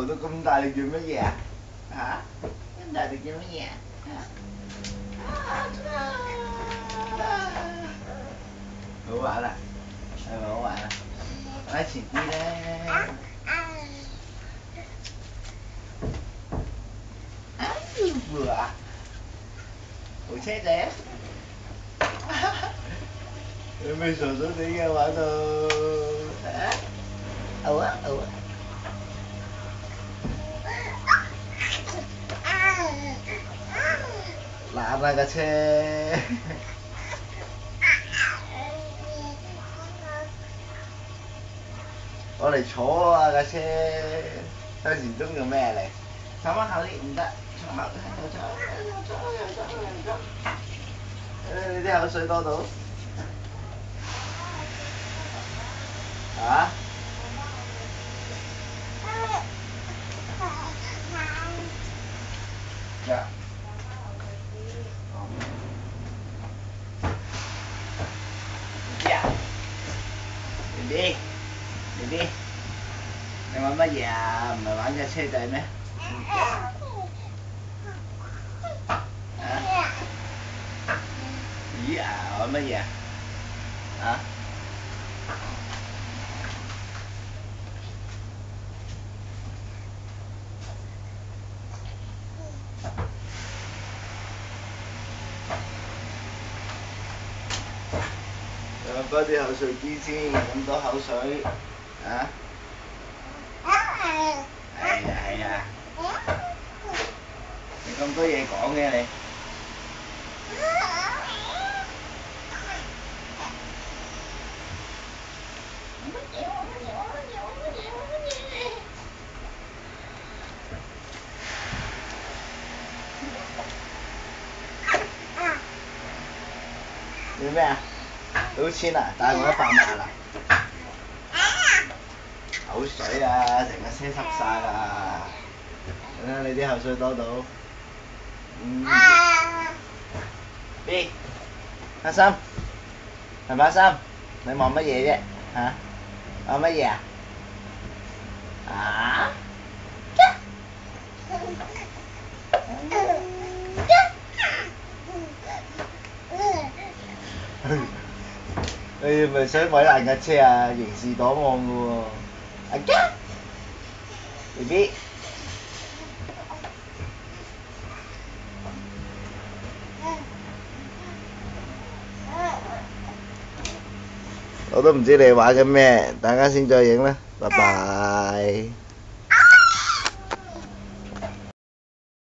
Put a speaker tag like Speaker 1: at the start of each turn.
Speaker 1: 頭都咁大力做乜嘢啊？嚇？咁大力做乜嘢啊？好玩啦，係咪好玩啊？拉前啲咧。哎呀！部車仔有咩傻傻地嘅玩到？嚇？好啊好啊！爛啦架車！我嚟坐啊架車，向前鐘做咩嚟？坐翻後啲唔得，坐後又坐。你啲口水多到？啊？呀！BB，你玩乜嘢啊？唔係玩隻車仔咩？啊？咦啊！玩乜嘢啊？啊？飲多啲口水啲先，咁多口水，啊？係啊！你咁多嘢講嘅你。做咩啊？賭錢啊？帶我100萬啊？口水啊！成個車濕晒啦！睇下你啲口水多到。B， 阿心，係咪阿心？你望乜嘢啫？嚇？望乜嘢啊？啊？你係咪想毀爛架車啊？刑事檔案㗎喎。阿嘉 ，BB。我都唔知你玩緊咩，大家先再影啦，拜拜。